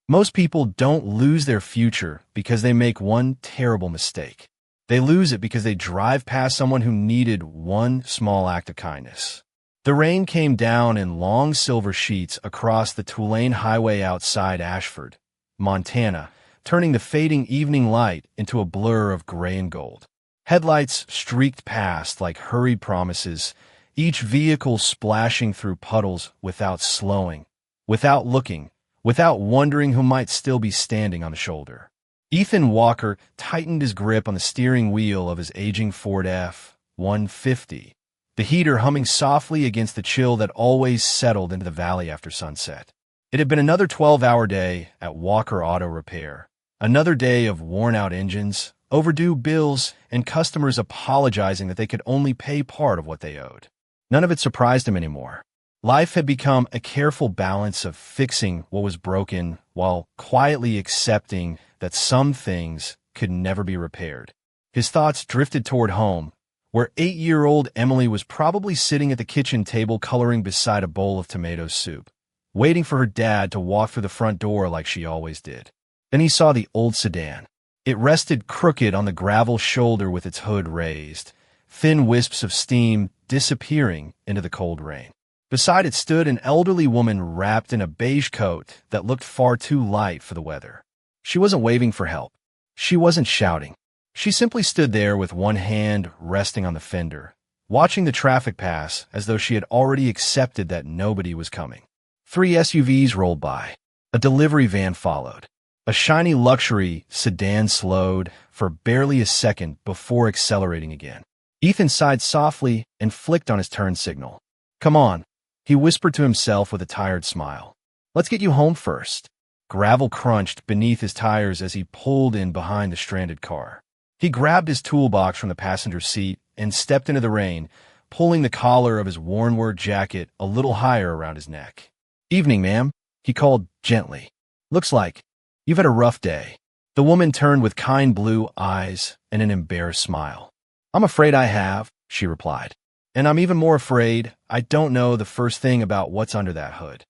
Most people don't lose their future because they make one terrible mistake. They lose it because they drive past someone who needed one small act of kindness. The rain came down in long silver sheets across the Tulane Highway outside Ashford, Montana, turning the fading evening light into a blur of gray and gold. Headlights streaked past like hurried promises, each vehicle splashing through puddles without slowing, without looking, without wondering who might still be standing on the shoulder. Ethan Walker tightened his grip on the steering wheel of his aging Ford F-150, the heater humming softly against the chill that always settled into the valley after sunset. It had been another 12-hour day at Walker Auto Repair, another day of worn-out engines, overdue bills, and customers apologizing that they could only pay part of what they owed. None of it surprised him anymore. Life had become a careful balance of fixing what was broken while quietly accepting that some things could never be repaired. His thoughts drifted toward home, where 8-year-old Emily was probably sitting at the kitchen table coloring beside a bowl of tomato soup, waiting for her dad to walk through the front door like she always did. Then he saw the old sedan. It rested crooked on the gravel shoulder with its hood raised, thin wisps of steam disappearing into the cold rain. Beside it stood an elderly woman wrapped in a beige coat that looked far too light for the weather. She wasn't waving for help. She wasn't shouting. She simply stood there with one hand resting on the fender, watching the traffic pass as though she had already accepted that nobody was coming. 3 SUVs rolled by. A delivery van followed. A shiny luxury sedan slowed for barely a second before accelerating again. Ethan sighed softly and flicked on his turn signal. "Come on," he whispered to himself with a tired smile. "Let's get you home first." Gravel crunched beneath his tires as he pulled in behind the stranded car. He grabbed his toolbox from the passenger seat and stepped into the rain, pulling the collar of his worn-wear jacket a little higher around his neck. "Evening, ma'am," he called gently. "Looks like you've had a rough day." The woman turned with kind blue eyes and an embarrassed smile. "I'm afraid I have," she replied. "And I'm even more afraid I don't know the first thing about what's under that hood."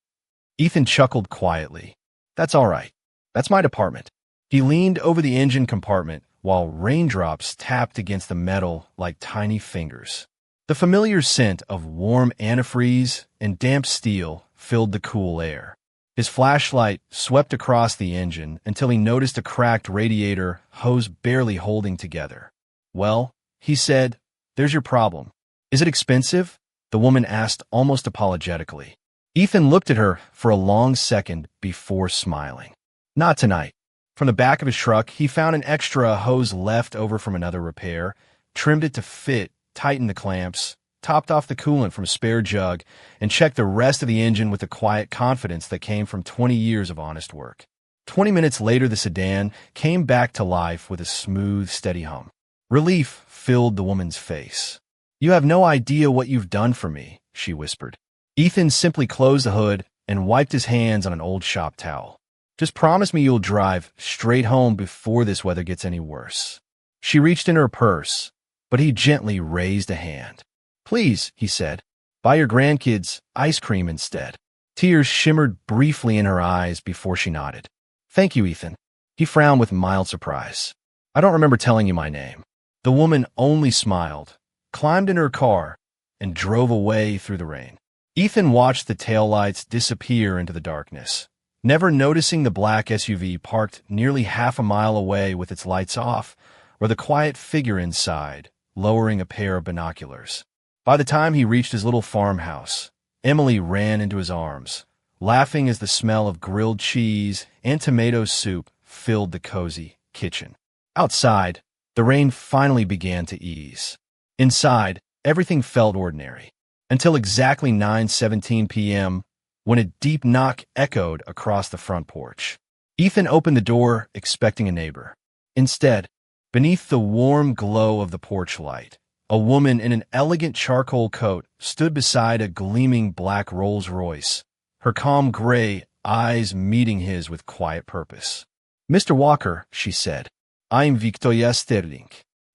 Ethan chuckled quietly. "That's all right. That's my department." He leaned over the engine compartment while raindrops tapped against the metal like tiny fingers. The familiar scent of warm antifreeze and damp steel filled the cool air. His flashlight swept across the engine until he noticed a cracked radiator hose barely holding together. "Well," he said, "there's your problem." "Is it expensive?" the woman asked almost apologetically. Ethan looked at her for a long second before smiling. "Not tonight." From the back of his truck, he found an extra hose left over from another repair, trimmed it to fit, tightened the clamps, topped off the coolant from a spare jug, and checked the rest of the engine with the quiet confidence that came from 20 years of honest work. 20 minutes later, the sedan came back to life with a smooth, steady hum. Relief filled the woman's face. "You have no idea what you've done for me," she whispered. Ethan simply closed the hood and wiped his hands on an old shop towel. "Just promise me you'll drive straight home before this weather gets any worse." She reached in her purse, but he gently raised a hand. "Please," he said, "buy your grandkids ice cream instead." Tears shimmered briefly in her eyes before she nodded. "Thank you, Ethan." He frowned with mild surprise. "I don't remember telling you my name." The woman only smiled, climbed in her car, and drove away through the rain. Ethan watched the taillights disappear into the darkness, never noticing the black SUV parked nearly half a mile away with its lights off, or the quiet figure inside, lowering a pair of binoculars. By the time he reached his little farmhouse, Emily ran into his arms, laughing as the smell of grilled cheese and tomato soup filled the cozy kitchen. Outside, the rain finally began to ease. Inside, everything felt ordinary, until exactly 9:17 p.m., when a deep knock echoed across the front porch. Ethan opened the door, expecting a neighbor. Instead, beneath the warm glow of the porch light, a woman in an elegant charcoal coat stood beside a gleaming black Rolls-Royce, her calm gray eyes meeting his with quiet purpose. "Mr. Walker," she said, "I'm Victoria Sterling.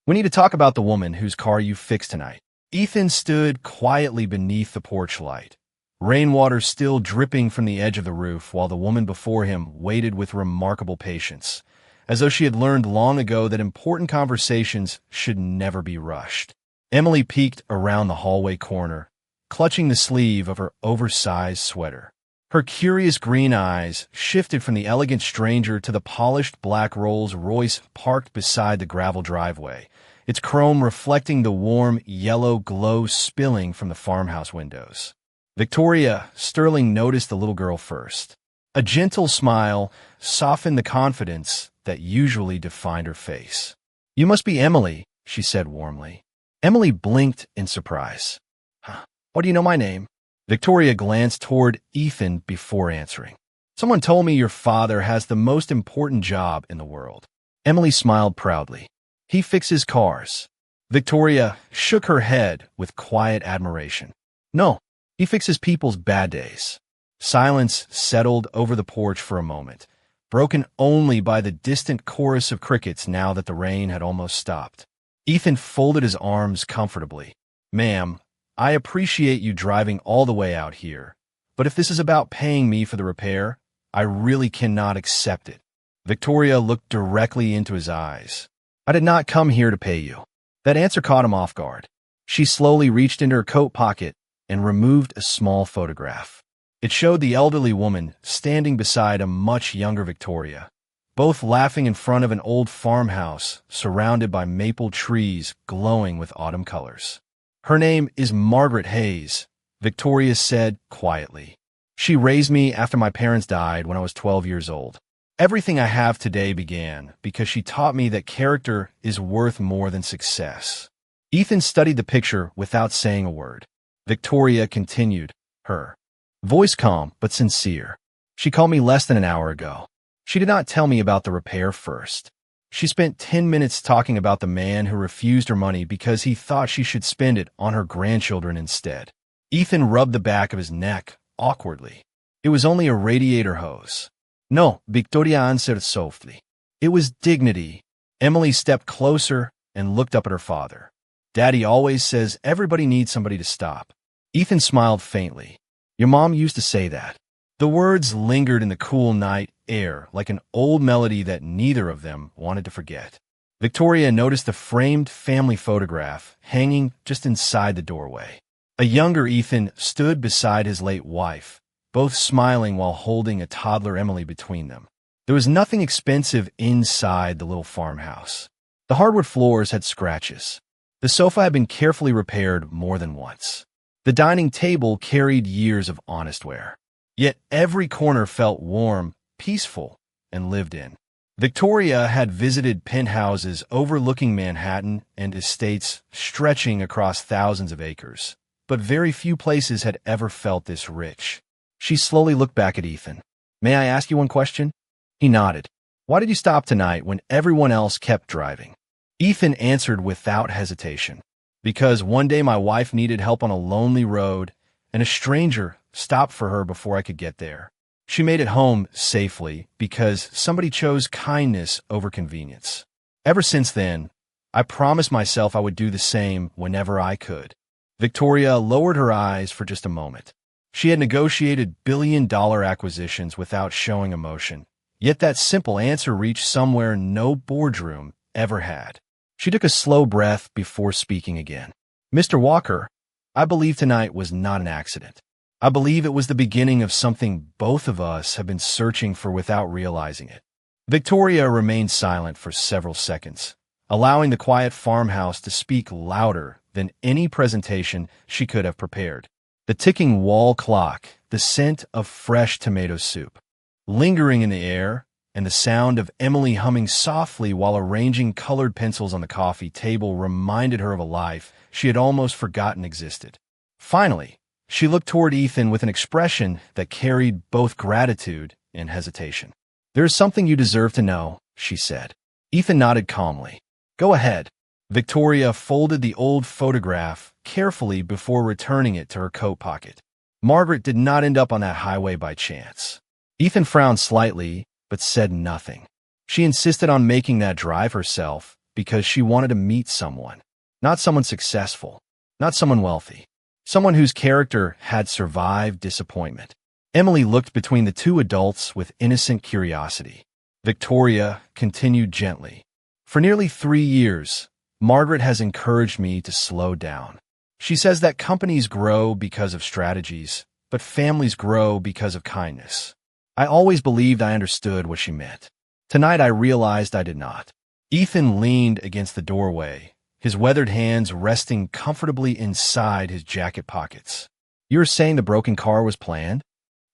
We need to talk about the woman whose car you fixed tonight." Ethan stood quietly beneath the porch light, rainwater still dripping from the edge of the roof while the woman before him waited with remarkable patience, as though she had learned long ago that important conversations should never be rushed. Emily peeked around the hallway corner, clutching the sleeve of her oversized sweater. Her curious green eyes shifted from the elegant stranger to the polished black Rolls-Royce parked beside the gravel driveway, its chrome reflecting the warm yellow glow spilling from the farmhouse windows. Victoria Sterling noticed the little girl first. A gentle smile softened the confidence that usually defined her face. "You must be Emily," she said warmly. Emily blinked in surprise. "Huh, what do you know my name?" Victoria glanced toward Ethan before answering. "Someone told me your father has the most important job in the world." Emily smiled proudly. "He fixes cars." Victoria shook her head with quiet admiration. "No, he fixes people's bad days." Silence settled over the porch for a moment, broken only by the distant chorus of crickets now that the rain had almost stopped. Ethan folded his arms comfortably. "Ma'am, I appreciate you driving all the way out here, but if this is about paying me for the repair, I really cannot accept it." Victoria looked directly into his eyes. "I did not come here to pay you." That answer caught him off guard. She slowly reached into her coat pocket and removed a small photograph. It showed the elderly woman standing beside a much younger Victoria, both laughing in front of an old farmhouse surrounded by maple trees glowing with autumn colors. "Her name is Margaret Hayes," Victoria said quietly. "She raised me after my parents died when I was 12 years old. Everything I have today began because she taught me that character is worth more than success." Ethan studied the picture without saying a word. Victoria continued, her voice calm but sincere. "She called me less than an hour ago. She did not tell me about the repair first. She spent 10 minutes talking about the man who refused her money because he thought she should spend it on her grandchildren instead." Ethan rubbed the back of his neck awkwardly. "It was only a radiator hose." "No," Victoria answered softly. "It was dignity." Emily stepped closer and looked up at her father. "Daddy always says everybody needs somebody to stop." Ethan smiled faintly. "Your mom used to say that." The words lingered in the cool night air like an old melody that neither of them wanted to forget. Victoria noticed the framed family photograph hanging just inside the doorway. A younger Ethan stood beside his late wife, both smiling while holding a toddler Emily between them. There was nothing expensive inside the little farmhouse. The hardwood floors had scratches. The sofa had been carefully repaired more than once. The dining table carried years of honest wear. Yet every corner felt warm, peaceful, and lived in. Victoria had visited penthouses overlooking Manhattan and estates stretching across thousands of acres, but very few places had ever felt this rich. She slowly looked back at Ethan. "May I ask you one question?" He nodded. "Why did you stop tonight when everyone else kept driving?" Ethan answered without hesitation. "Because one day my wife needed help on a lonely road, and a stranger stopped for her before I could get there. She made it home safely because somebody chose kindness over convenience. Ever since then, I promised myself I would do the same whenever I could." Victoria lowered her eyes for just a moment. She had negotiated billion-dollar acquisitions without showing emotion, yet that simple answer reached somewhere no boardroom ever had. She took a slow breath before speaking again. "Mr. Walker, I believe tonight was not an accident. I believe it was the beginning of something both of us have been searching for without realizing it." Victoria remained silent for several seconds, allowing the quiet farmhouse to speak louder than any presentation she could have prepared. The ticking wall clock, the scent of fresh tomato soup, lingering in the air, and the sound of Emily humming softly while arranging colored pencils on the coffee table reminded her of a life she had almost forgotten existed. Finally, she looked toward Ethan with an expression that carried both gratitude and hesitation. "There is something you deserve to know," she said. Ethan nodded calmly. "Go ahead." Victoria folded the old photograph carefully before returning it to her coat pocket. Margaret did not end up on that highway by chance. Ethan frowned slightly, but said nothing. She insisted on making that drive herself because she wanted to meet someone. Not someone successful, not someone wealthy. someone whose character had survived disappointment. Emily looked between the two adults with innocent curiosity. Victoria continued gently. For nearly 3 years, Margaret has encouraged me to slow down. She says that companies grow because of strategies, but families grow because of kindness. I always believed I understood what she meant. Tonight I realized I did not. Ethan leaned against the doorway, his weathered hands resting comfortably inside his jacket pockets. "You're saying the broken car was planned?"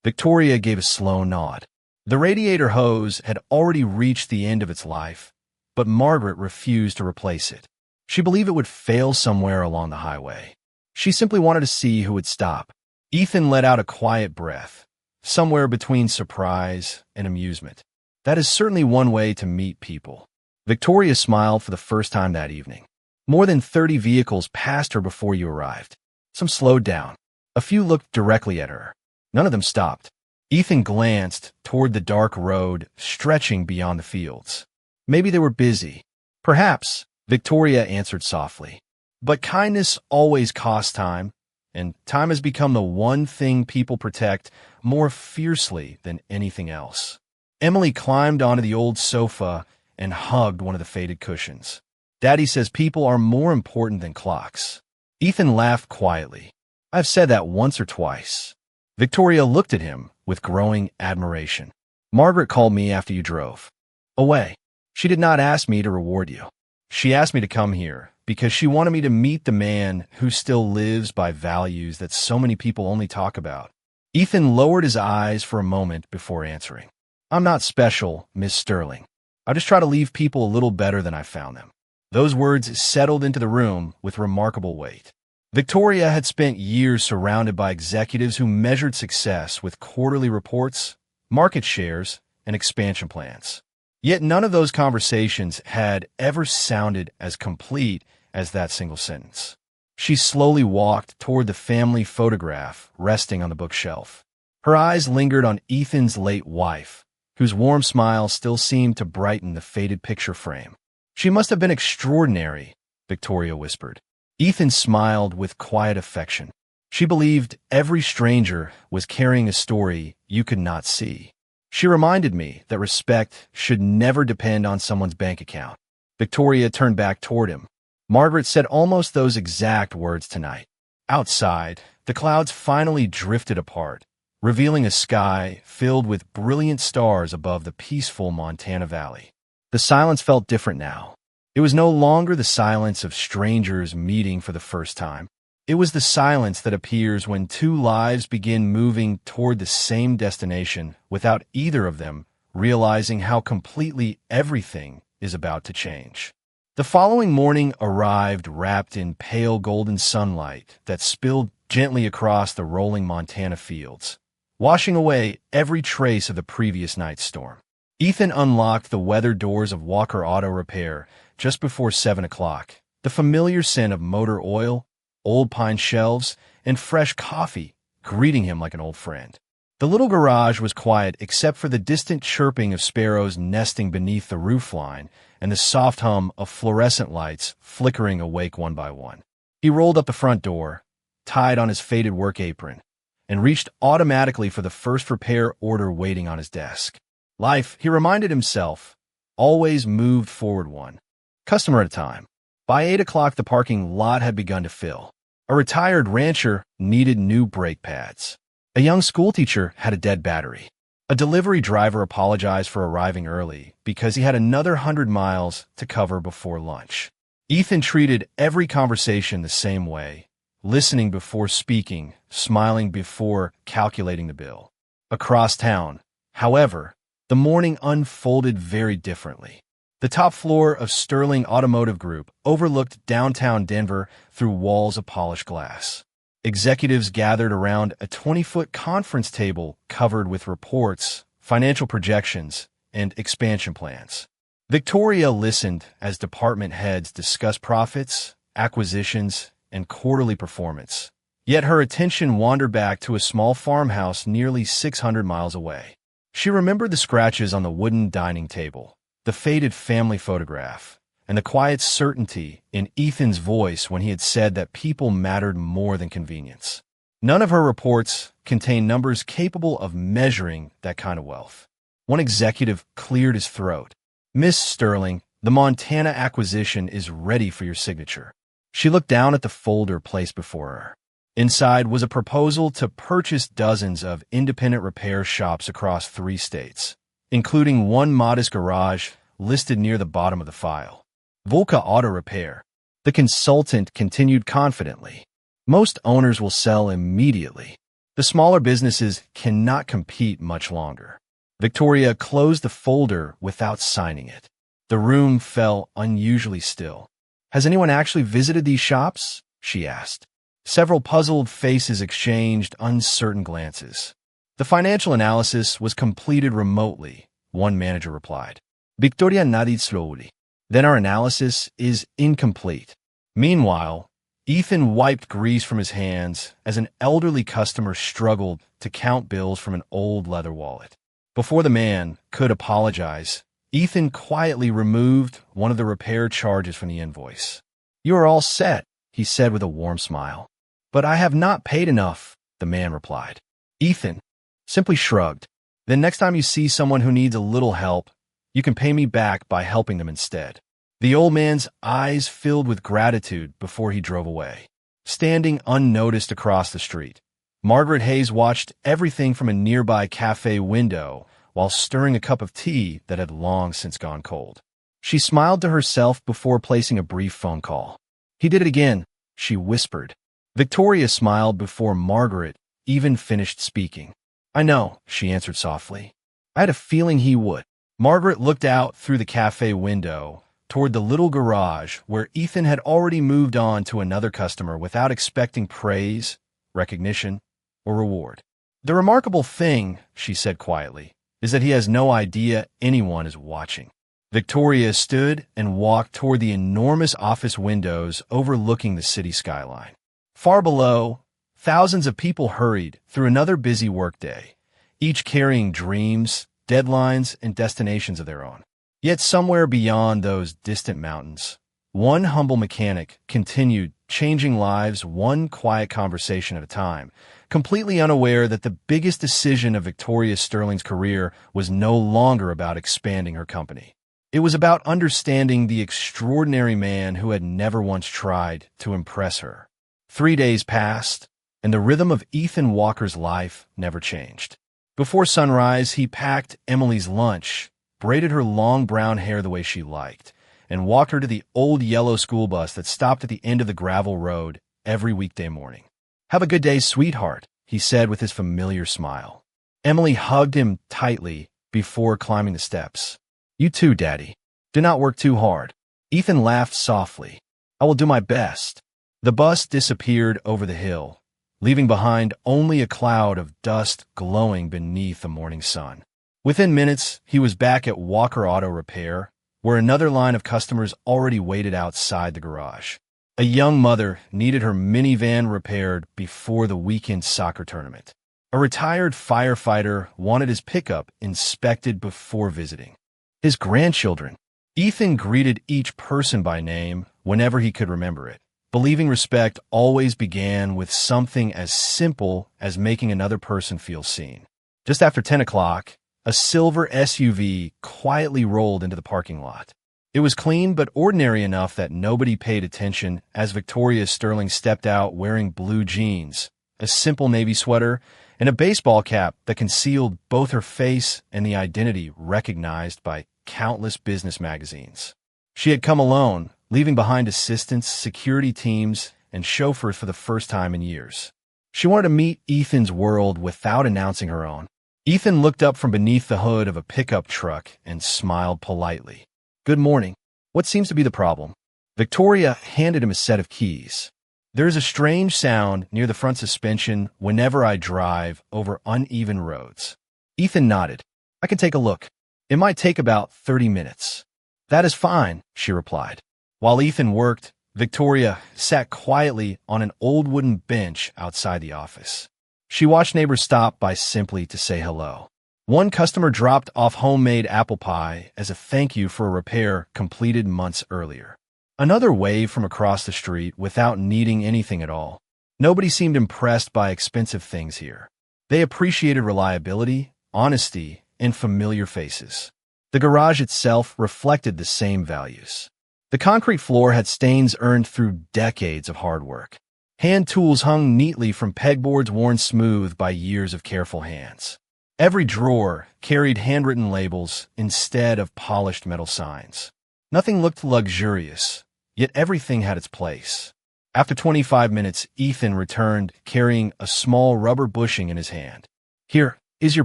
Victoria gave a slow nod. The radiator hose had already reached the end of its life, but Margaret refused to replace it. She believed it would fail somewhere along the highway. She simply wanted to see who would stop. Ethan let out a quiet breath, somewhere between surprise and amusement. That is certainly one way to meet people. Victoria smiled for the first time that evening. More than 30 vehicles passed her before you arrived. Some slowed down. A few looked directly at her. None of them stopped. Ethan glanced toward the dark road stretching beyond the fields. Maybe they were busy. Perhaps, Victoria answered softly. But kindness always costs time, and time has become the one thing people protect more fiercely than anything else. Emily climbed onto the old sofa and hugged one of the faded cushions. "Daddy says people are more important than clocks." Ethan laughed quietly. "I've said that once or twice." Victoria looked at him with growing admiration. "Margaret called me after you drove away. She did not ask me to reward you. She asked me to come here because she wanted me to meet the man who still lives by values that so many people only talk about." Ethan lowered his eyes for a moment before answering. "I'm not special, Miss Sterling. I just try to leave people a little better than I found them." Those words settled into the room with remarkable weight. Victoria had spent years surrounded by executives who measured success with quarterly reports, market shares, and expansion plans. Yet none of those conversations had ever sounded as complete as that single sentence. She slowly walked toward the family photograph resting on the bookshelf. Her eyes lingered on Ethan's late wife, whose warm smile still seemed to brighten the faded picture frame. "She must have been extraordinary," Victoria whispered. Ethan smiled with quiet affection. "She believed every stranger was carrying a story you could not see. She reminded me that respect should never depend on someone's bank account." Victoria turned back toward him. "Margaret said almost those exact words tonight." Outside, the clouds finally drifted apart, revealing a sky filled with brilliant stars above the peaceful Montana Valley. The silence felt different now. It was no longer the silence of strangers meeting for the first time. It was the silence that appears when two lives begin moving toward the same destination without either of them realizing how completely everything is about to change. The following morning arrived wrapped in pale golden sunlight that spilled gently across the rolling Montana fields, washing away every trace of the previous night's storm. Ethan unlocked the weathered doors of Walker Auto Repair just before 7 o'clock. The familiar scent of motor oil, old pine shelves, and fresh coffee greeting him like an old friend. The little garage was quiet except for the distant chirping of sparrows nesting beneath the roofline and the soft hum of fluorescent lights flickering awake one by one. He rolled up the front door, tied on his faded work apron, and reached automatically for the first repair order waiting on his desk. Life, he reminded himself, always moved forward one customer at a time. By 8 o'clock, the parking lot had begun to fill. A retired rancher needed new brake pads. A young schoolteacher had a dead battery. A delivery driver apologized for arriving early because he had another 100 miles to cover before lunch. Ethan treated every conversation the same way, listening before speaking, smiling before calculating the bill. Across town, however, the morning unfolded very differently. The top floor of Sterling Automotive Group overlooked downtown Denver through walls of polished glass. Executives gathered around a 20-foot conference table covered with reports, financial projections, and expansion plans. Victoria listened as department heads discussed profits, acquisitions, and quarterly performance. Yet her attention wandered back to a small farmhouse nearly 600 miles away. She remembered the scratches on the wooden dining table, the faded family photograph, and the quiet certainty in Ethan's voice when he had said that people mattered more than convenience. None of her reports contained numbers capable of measuring that kind of wealth. One executive cleared his throat. "Miss Sterling, the Montana acquisition is ready for your signature." She looked down at the folder placed before her. Inside was a proposal to purchase dozens of independent repair shops across 3 states, including one modest garage listed near the bottom of the file. Volca Auto Repair. The consultant continued confidently. Most owners will sell immediately. The smaller businesses cannot compete much longer. Victoria closed the folder without signing it. The room fell unusually still. "Has anyone actually visited these shops?" she asked. Several puzzled faces exchanged uncertain glances. "The financial analysis was completed remotely," one manager replied. "Victoria nodded slowly. "Then our analysis is incomplete." Meanwhile, Ethan wiped grease from his hands as an elderly customer struggled to count bills from an old leather wallet. Before the man could apologize, Ethan quietly removed one of the repair charges from the invoice. "You are all set," he said with a warm smile. "But I have not paid enough," the man replied. Ethan simply shrugged. "Then next time you see someone who needs a little help, you can pay me back by helping them instead." The old man's eyes filled with gratitude before he drove away. Standing unnoticed across the street, Margaret Hayes watched everything from a nearby cafe window while stirring a cup of tea that had long since gone cold. She smiled to herself before placing a brief phone call. "He did it again," she whispered. Victoria smiled before Margaret even finished speaking. "I know," she answered softly. "I had a feeling he would." Margaret looked out through the cafe window toward the little garage where Ethan had already moved on to another customer without expecting praise, recognition, or reward. "The remarkable thing," she said quietly, "is that he has no idea anyone is watching." Victoria stood and walked toward the enormous office windows overlooking the city skyline. Far below, thousands of people hurried through another busy workday, each carrying dreams, deadlines, and destinations of their own. Yet somewhere beyond those distant mountains, one humble mechanic continued changing lives one quiet conversation at a time, completely unaware that the biggest decision of Victoria Sterling's career was no longer about expanding her company. It was about understanding the extraordinary man who had never once tried to impress her. 3 days passed, and the rhythm of Ethan Walker's life never changed. Before sunrise, he packed Emily's lunch, braided her long brown hair the way she liked, and walked her to the old yellow school bus that stopped at the end of the gravel road every weekday morning. "Have a good day, sweetheart," he said with his familiar smile. Emily hugged him tightly before climbing the steps. "You too, Daddy. Do not work too hard." Ethan laughed softly. "I will do my best." The bus disappeared over the hill, leaving behind only a cloud of dust glowing beneath the morning sun. Within minutes, he was back at Walker Auto Repair, where another line of customers already waited outside the garage. A young mother needed her minivan repaired before the weekend soccer tournament. A retired firefighter wanted his pickup inspected before visiting. His grandchildren. Ethan greeted each person by name whenever he could remember it, believing respect always began with something as simple as making another person feel seen. Just after 10 o'clock, a silver SUV quietly rolled into the parking lot. It was clean but ordinary enough that nobody paid attention as Victoria Sterling stepped out wearing blue jeans, a simple navy sweater, and a baseball cap that concealed both her face and the identity recognized by countless business magazines. She had come alone, leaving behind assistants, security teams, and chauffeurs for the first time in years. She wanted to meet Ethan's world without announcing her own. Ethan looked up from beneath the hood of a pickup truck and smiled politely. "Good morning. What seems to be the problem?" Victoria handed him a set of keys. "There is a strange sound near the front suspension whenever I drive over uneven roads." Ethan nodded. "I can take a look. It might take about 30 minutes. "That is fine," she replied. While Ethan worked, Victoria sat quietly on an old wooden bench outside the office. She watched neighbors stop by simply to say hello. One customer dropped off homemade apple pie as a thank you for a repair completed months earlier. Another waved from across the street without needing anything at all. Nobody seemed impressed by expensive things here. They appreciated reliability, honesty, and familiar faces. The garage itself reflected the same values. The concrete floor had stains earned through decades of hard work. Hand tools hung neatly from pegboards worn smooth by years of careful hands. Every drawer carried handwritten labels instead of polished metal signs. Nothing looked luxurious, yet everything had its place. After 25 minutes, Ethan returned, carrying a small rubber bushing in his hand. "Here is your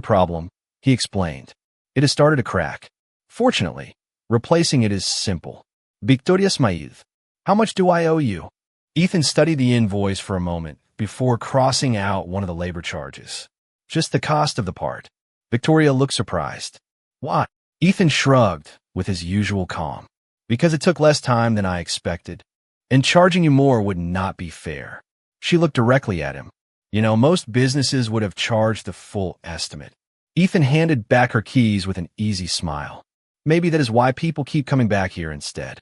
problem," he explained. "It has started to crack. Fortunately, replacing it is simple." "Victoria Smaid, how much do I owe you?" Ethan studied the invoice for a moment before crossing out one of the labor charges. "Just the cost of the part." Victoria looked surprised. "What?" Ethan shrugged with his usual calm. "Because it took less time than I expected. And charging you more would not be fair." She looked directly at him. Most businesses would have charged the full estimate." Ethan handed back her keys with an easy smile. "Maybe that is why people keep coming back here instead."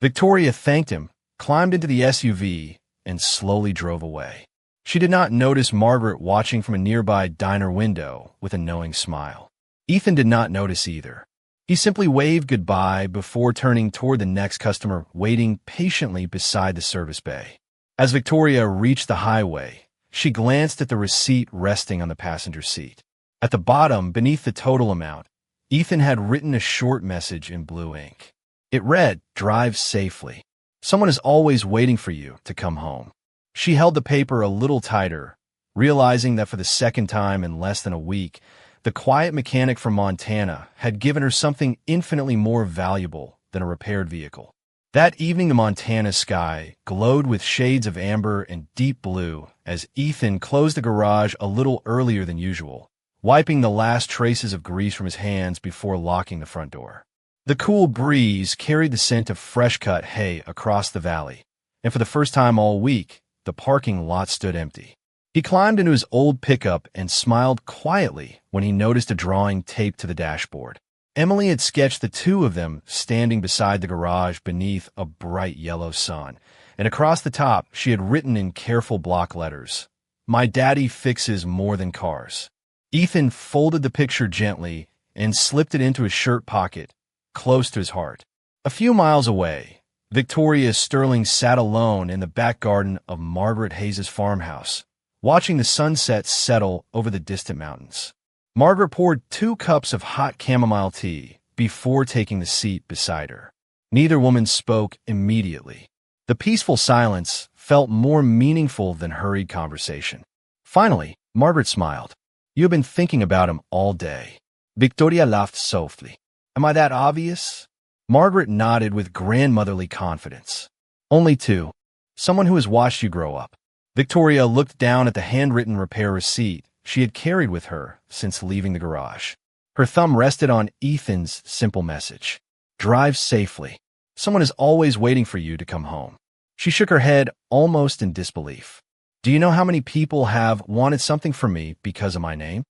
Victoria thanked him, climbed into the SUV, and slowly drove away. She did not notice Margaret watching from a nearby diner window with a knowing smile. Ethan did not notice either. He simply waved goodbye before turning toward the next customer waiting patiently beside the service bay. As Victoria reached the highway, she glanced at the receipt resting on the passenger seat. At the bottom, beneath the total amount, Ethan had written a short message in blue ink. It read, "Drive safely. Someone is always waiting for you to come home." She held the paper a little tighter, realizing that for the second time in less than a week, the quiet mechanic from Montana had given her something infinitely more valuable than a repaired vehicle. That evening, the Montana sky glowed with shades of amber and deep blue as Ethan closed the garage a little earlier than usual, wiping the last traces of grease from his hands before locking the front door. The cool breeze carried the scent of fresh-cut hay across the valley, and for the first time all week, the parking lot stood empty. He climbed into his old pickup and smiled quietly when he noticed a drawing taped to the dashboard. Emily had sketched the two of them standing beside the garage beneath a bright yellow sun, and across the top she had written in careful block letters, "My daddy fixes more than cars." Ethan folded the picture gently and slipped it into his shirt pocket, close to his heart. A few miles away, Victoria Sterling sat alone in the back garden of Margaret Hayes' farmhouse, watching the sunset settle over the distant mountains. Margaret poured 2 cups of hot chamomile tea before taking the seat beside her. Neither woman spoke immediately. The peaceful silence felt more meaningful than hurried conversation. Finally, Margaret smiled. "You have been thinking about him all day." Victoria laughed softly. "Am I that obvious?" Margaret nodded with grandmotherly confidence. "Only two. Someone who has watched you grow up." Victoria looked down at the handwritten repair receipt she had carried with her since leaving the garage. Her thumb rested on Ethan's simple message. "Drive safely. Someone is always waiting for you to come home." She shook her head almost in disbelief. "Do you know how many people have wanted something from me because of my name?"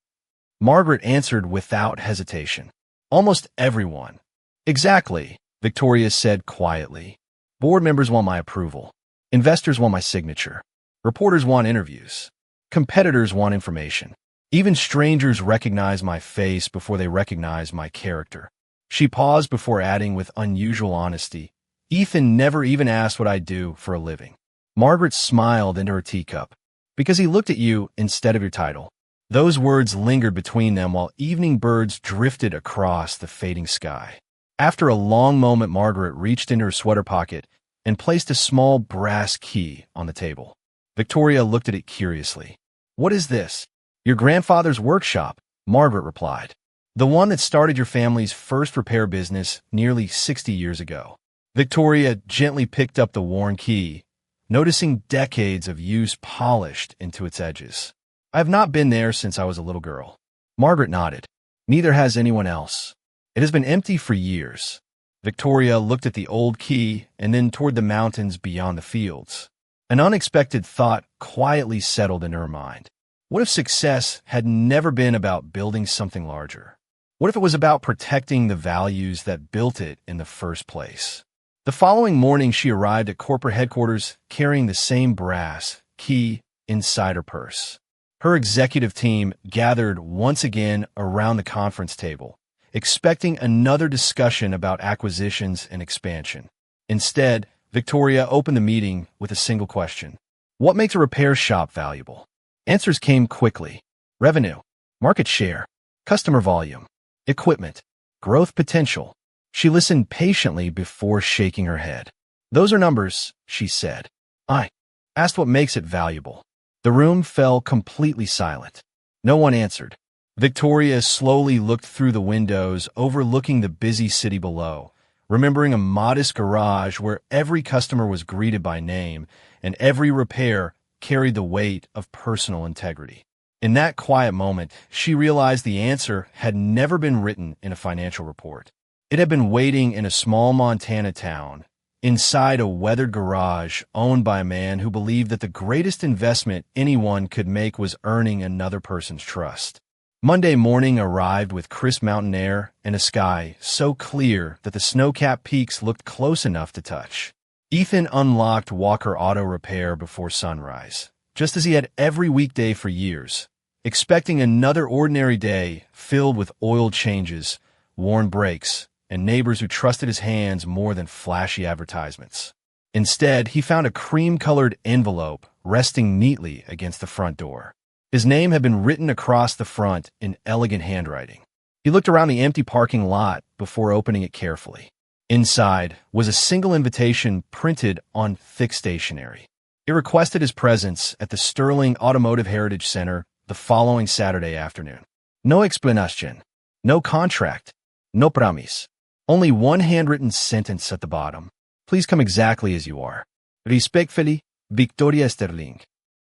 Margaret answered without hesitation. "Almost everyone." "Exactly," Victoria said quietly. "Board members want my approval. Investors want my signature. Reporters want interviews. Competitors want information. Even strangers recognize my face before they recognize my character." She paused before adding with unusual honesty, "Ethan never even asked what I do for a living." Margaret smiled into her teacup. "Because he looked at you instead of your title." Those words lingered between them while evening birds drifted across the fading sky. After a long moment, Margaret reached into her sweater pocket and placed a small brass key on the table. Victoria looked at it curiously. "What is this?" "Your grandfather's workshop," Margaret replied. "The one that started your family's first repair business nearly 60 years ago." Victoria gently picked up the worn key, noticing decades of use polished into its edges. "I have not been there since I was a little girl." Margaret nodded. "Neither has anyone else. It has been empty for years." Victoria looked at the old key and then toward the mountains beyond the fields. An unexpected thought quietly settled in her mind. What if success had never been about building something larger? What if it was about protecting the values that built it in the first place? The following morning, she arrived at corporate headquarters carrying the same brass key inside her purse. Her executive team gathered once again around the conference table, expecting another discussion about acquisitions and expansion. Instead, Victoria opened the meeting with a single question. What makes a repair shop valuable? Answers came quickly. Revenue, market share, customer volume, equipment, growth potential. She listened patiently before shaking her head. Those are numbers, she said. I asked what makes it valuable. The room fell completely silent. No one answered. Victoria slowly looked through the windows overlooking the busy city below, remembering a modest garage where every customer was greeted by name and every repair carried the weight of personal integrity. In that quiet moment, she realized the answer had never been written in a financial report. It had been waiting in a small Montana town, inside a weathered garage owned by a man who believed that the greatest investment anyone could make was earning another person's trust. Monday morning arrived with crisp mountain air and a sky so clear that the snow-capped peaks looked close enough to touch. Ethan unlocked Walker Auto Repair before sunrise, just as he had every weekday for years, expecting another ordinary day filled with oil changes, worn brakes, and neighbors who trusted his hands more than flashy advertisements. Instead, he found a cream-colored envelope resting neatly against the front door. His name had been written across the front in elegant handwriting. He looked around the empty parking lot before opening it carefully. Inside was a single invitation printed on thick stationery. It requested his presence at the Sterling Automotive Heritage Center the following Saturday afternoon. No explanation, no contract, no promise. Only one handwritten sentence at the bottom. Please come exactly as you are. Respectfully, Victoria Sterling.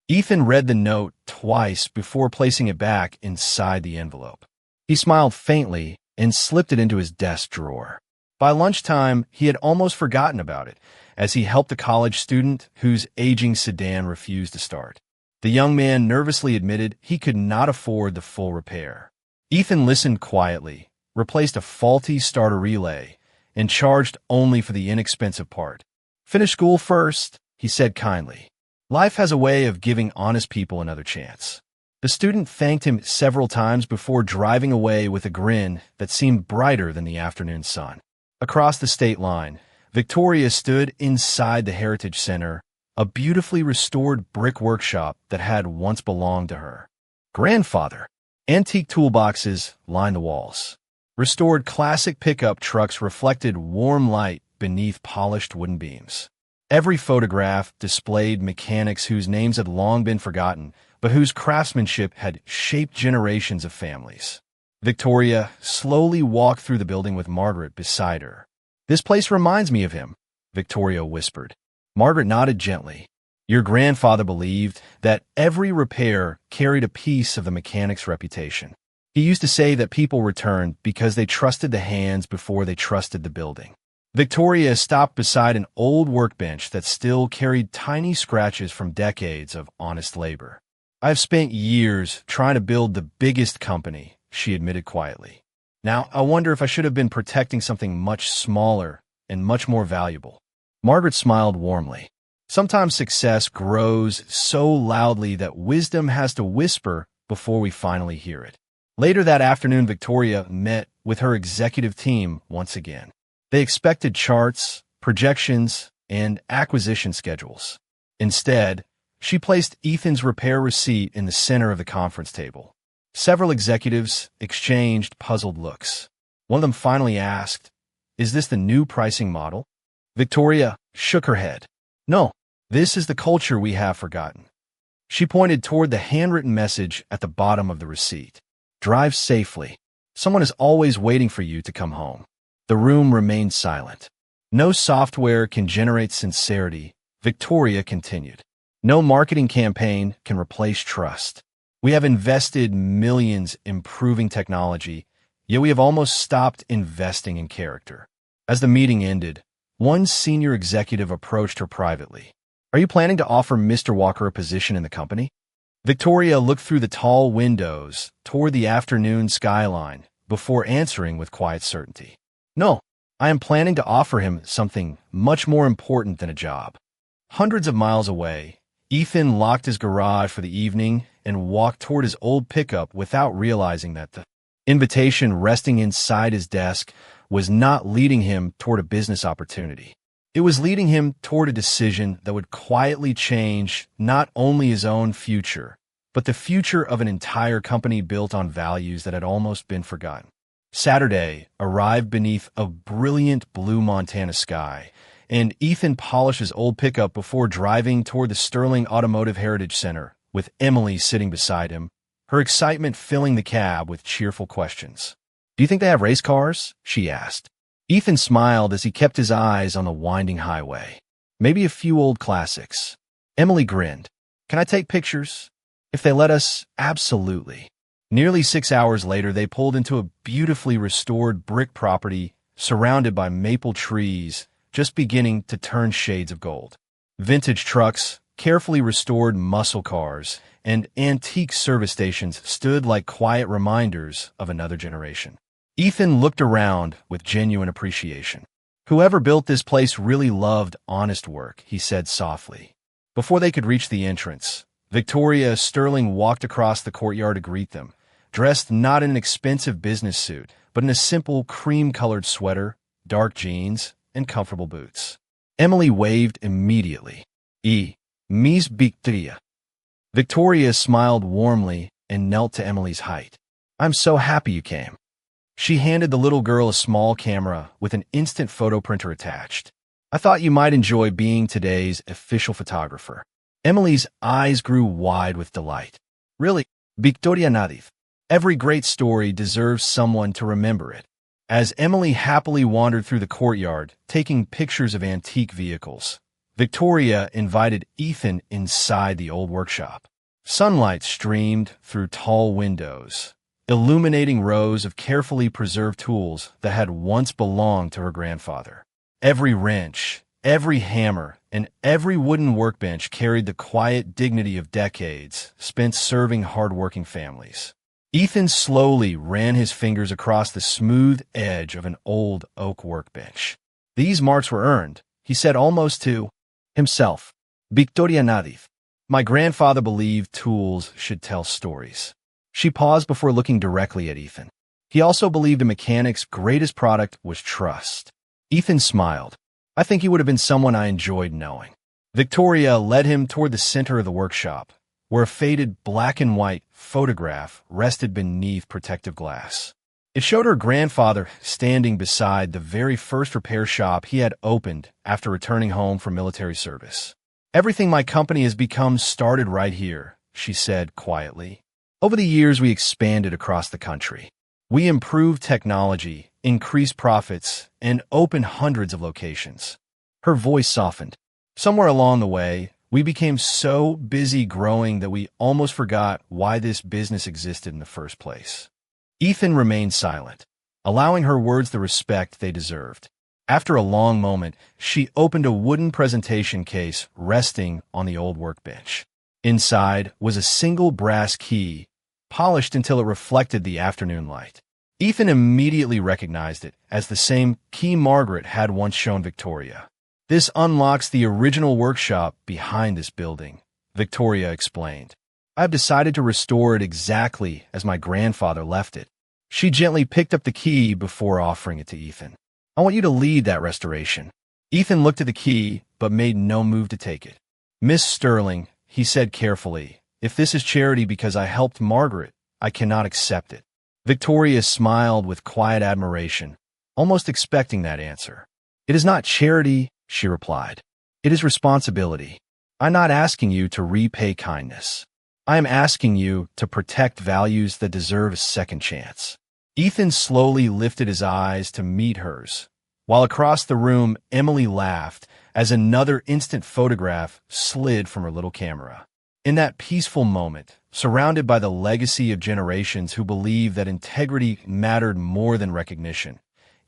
Ethan read the note twice before placing it back inside the envelope. He smiled faintly and slipped it into his desk drawer. By lunchtime, he had almost forgotten about it, as he helped a college student whose aging sedan refused to start. The young man nervously admitted he could not afford the full repair. Ethan listened quietly, replaced a faulty starter relay, and charged only for the inexpensive part. Finish school first, he said kindly. Life has a way of giving honest people another chance. The student thanked him several times before driving away with a grin that seemed brighter than the afternoon sun. Across the state line, Victoria stood inside the Heritage Center, a beautifully restored brick workshop that had once belonged to her grandfather. Antique toolboxes lined the walls. Restored classic pickup trucks reflected warm light beneath polished wooden beams. Every photograph displayed mechanics whose names had long been forgotten, but whose craftsmanship had shaped generations of families. Victoria slowly walked through the building with Margaret beside her. This place reminds me of him, Victoria whispered. Margaret nodded gently. Your grandfather believed that every repair carried a piece of the mechanic's reputation. He used to say that people returned because they trusted the hands before they trusted the building. Victoria stopped beside an old workbench that still carried tiny scratches from decades of honest labor. I've spent years trying to build the biggest company, she admitted quietly. Now, I wonder if I should have been protecting something much smaller and much more valuable. Margaret smiled warmly. Sometimes success grows so loudly that wisdom has to whisper before we finally hear it. Later that afternoon, Victoria met with her executive team once again. They expected charts, projections, and acquisition schedules. Instead, she placed Ethan's repair receipt in the center of the conference table. Several executives exchanged puzzled looks. One of them finally asked, "Is this the new pricing model?" Victoria shook her head. "No, this is the culture we have forgotten." She pointed toward the handwritten message at the bottom of the receipt. Drive safely. Someone is always waiting for you to come home. The room remained silent. No software can generate sincerity, Victoria continued. No marketing campaign can replace trust. We have invested millions improving technology, yet we have almost stopped investing in character. As the meeting ended, one senior executive approached her privately. Are you planning to offer Mr. Walker a position in the company? Victoria looked through the tall windows toward the afternoon skyline before answering with quiet certainty. No, I am planning to offer him something much more important than a job. Hundreds of miles away, Ethan locked his garage for the evening and walked toward his old pickup without realizing that the invitation resting inside his desk was not leading him toward a business opportunity. It was leading him toward a decision that would quietly change not only his own future, but the future of an entire company built on values that had almost been forgotten. Saturday arrived beneath a brilliant blue Montana sky, and Ethan polished his old pickup before driving toward the Sterling Automotive Heritage Center, with Emily sitting beside him, her excitement filling the cab with cheerful questions. "Do you think they have race cars?" she asked. Ethan smiled as he kept his eyes on the winding highway. "Maybe a few old classics." Emily grinned. "Can I take pictures?" "If they let us, absolutely." Nearly 6 hours later, they pulled into a beautifully restored brick property surrounded by maple trees, just beginning to turn shades of gold. Vintage trucks, carefully restored muscle cars, and antique service stations stood like quiet reminders of another generation. Ethan looked around with genuine appreciation. "Whoever built this place really loved honest work," he said softly. Before they could reach the entrance, Victoria Sterling walked across the courtyard to greet them, dressed not in an expensive business suit, but in a simple cream-colored sweater, dark jeans, and comfortable boots. Emily waved immediately. Miss Victoria." Victoria smiled warmly and knelt to Emily's height. "I'm so happy you came." She handed the little girl a small camera with an instant photo printer attached. "I thought you might enjoy being today's official photographer." Emily's eyes grew wide with delight. "Really, Victoria Nadif. Every great story deserves someone to remember it." As Emily happily wandered through the courtyard, taking pictures of antique vehicles, Victoria invited Ethan inside the old workshop. Sunlight streamed through tall windows, illuminating rows of carefully preserved tools that had once belonged to her grandfather. Every wrench, every hammer, and every wooden workbench carried the quiet dignity of decades spent serving hard-working families. Ethan slowly ran his fingers across the smooth edge of an old oak workbench. "These marks were earned," he said almost to himself. "Victoria Nadif. My grandfather believed tools should tell stories." She paused before looking directly at Ethan. He also believed a mechanic's greatest product was trust. Ethan smiled. "I think he would have been someone I enjoyed knowing." Victoria led him toward the center of the workshop, where a faded black and white photograph rested beneath protective glass. It showed her grandfather standing beside the very first repair shop he had opened after returning home from military service. "Everything my company has become started right here," she said quietly. "Over the years, we expanded across the country. We improved technology, increased profits, and opened hundreds of locations." Her voice softened. "Somewhere along the way, we became so busy growing that we almost forgot why this business existed in the first place." Ethan remained silent, allowing her words the respect they deserved. After a long moment, she opened a wooden presentation case resting on the old workbench. Inside was a single brass key, polished until it reflected the afternoon light. Ethan immediately recognized it as the same key Margaret had once shown Victoria. "This unlocks the original workshop behind this building," Victoria explained. "I've decided to restore it exactly as my grandfather left it." She gently picked up the key before offering it to Ethan. "I want you to lead that restoration." Ethan looked at the key, but made no move to take it. "Miss Sterling," he said carefully, "if this is charity because I helped Margaret, I cannot accept it." Victoria smiled with quiet admiration, almost expecting that answer. "It is not charity," she replied. "It is responsibility. I'm not asking you to repay kindness. I am asking you to protect values that deserve a second chance." Ethan slowly lifted his eyes to meet hers, while across the room Emily laughed as another instant photograph slid from her little camera. In that peaceful moment, surrounded by the legacy of generations who believed that integrity mattered more than recognition,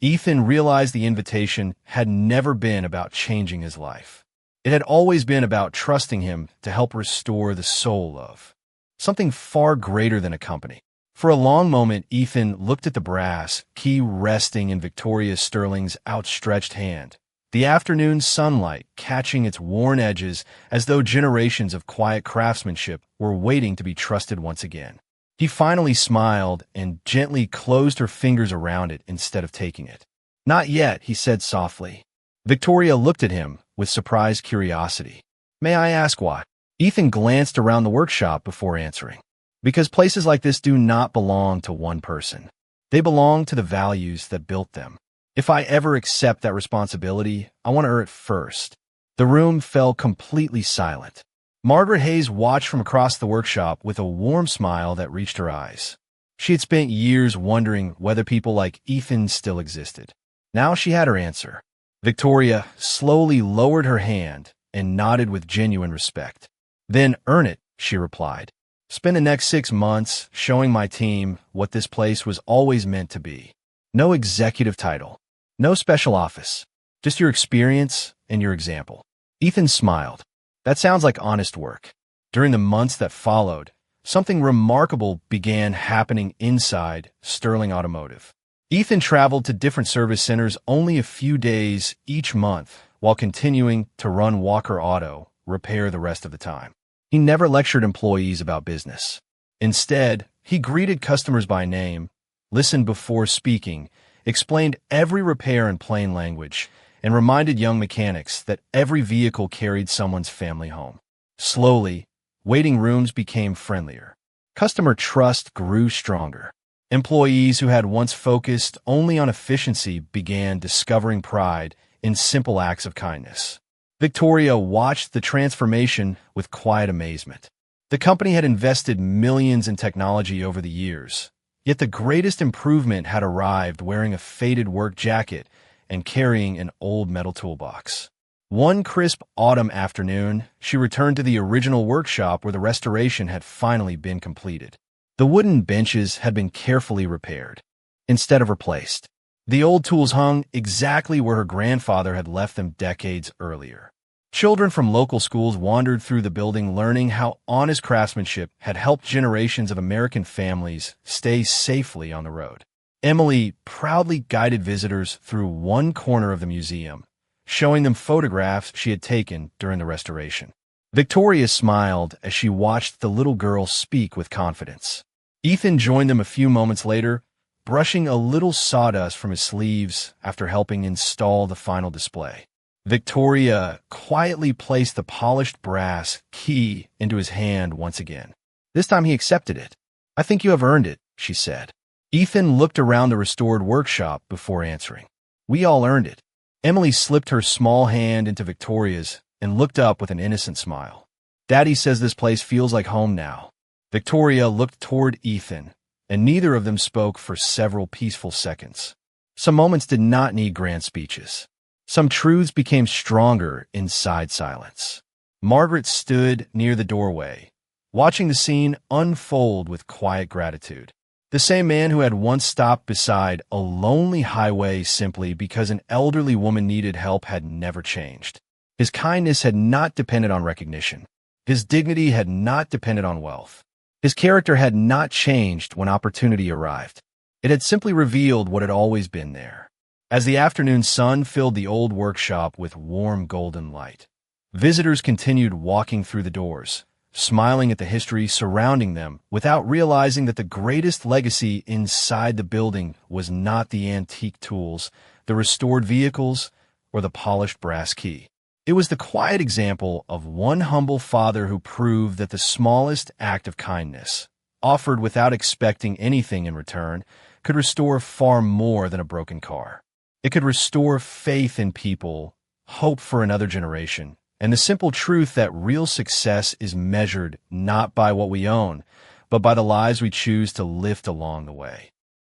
Ethan realized the invitation had never been about changing his life. It had always been about trusting him to help restore the soul of something far greater than a company. For a long moment, Ethan looked at the brass key resting in Victoria Sterling's outstretched hand, the afternoon sunlight catching its worn edges as though generations of quiet craftsmanship were waiting to be trusted once again. He finally smiled and gently closed her fingers around it instead of taking it. "Not yet," he said softly. Victoria looked at him with surprised curiosity. "May I ask why?" Ethan glanced around the workshop before answering. "Because places like this do not belong to one person. They belong to the values that built them. If I ever accept that responsibility, I want to earn it first." The room fell completely silent. Margaret Hayes watched from across the workshop with a warm smile that reached her eyes. She had spent years wondering whether people like Ethan still existed. Now she had her answer. Victoria slowly lowered her hand and nodded with genuine respect. "Then earn it," she replied. "Spend the next 6 months showing my team what this place was always meant to be. No executive title, no special office, just your experience and your example." Ethan smiled. "That sounds like honest work." During the months that followed, something remarkable began happening inside Sterling Automotive. Ethan traveled to different service centers only a few days each month while continuing to run Walker Auto repair the rest of the time. He never lectured employees about business. Instead, he greeted customers by name, listened before speaking, explained every repair in plain language, and reminded young mechanics that every vehicle carried someone's family home. Slowly, waiting rooms became friendlier. Customer trust grew stronger. Employees who had once focused only on efficiency began discovering pride in simple acts of kindness. Victoria watched the transformation with quiet amazement. The company had invested millions in technology over the years, yet the greatest improvement had arrived wearing a faded work jacket and carrying an old metal toolbox. One crisp autumn afternoon, she returned to the original workshop where the restoration had finally been completed. The wooden benches had been carefully repaired, instead of replaced. The old tools hung exactly where her grandfather had left them decades earlier. Children from local schools wandered through the building learning how honest craftsmanship had helped generations of American families stay safely on the road. Emily proudly guided visitors through one corner of the museum, showing them photographs she had taken during the restoration. Victoria smiled as she watched the little girl speak with confidence. Ethan joined them a few moments later, brushing a little sawdust from his sleeves after helping install the final display. Victoria quietly placed the polished brass key into his hand once again. This time he accepted it. "I think you have earned it," she said. Ethan looked around the restored workshop before answering. "We all earned it." Emily slipped her small hand into Victoria's and looked up with an innocent smile. "Daddy says this place feels like home now." Victoria looked toward Ethan, and neither of them spoke for several peaceful seconds. Some moments did not need grand speeches. Some truths became stronger inside silence. Margaret stood near the doorway, watching the scene unfold with quiet gratitude. The same man who had once stopped beside a lonely highway simply because an elderly woman needed help had never changed. His kindness had not depended on recognition. His dignity had not depended on wealth. His character had not changed when opportunity arrived. It had simply revealed what had always been there. As the afternoon sun filled the old workshop with warm golden light, visitors continued walking through the doors, smiling at the history surrounding them without realizing that the greatest legacy inside the building was not the antique tools, the restored vehicles, or the polished brass key. It was the quiet example of one humble father who proved that the smallest act of kindness, offered without expecting anything in return, could restore far more than a broken car. It could restore faith in people, hope for another generation, and the simple truth that real success is measured not by what we own, but by the lives we choose to lift along the way.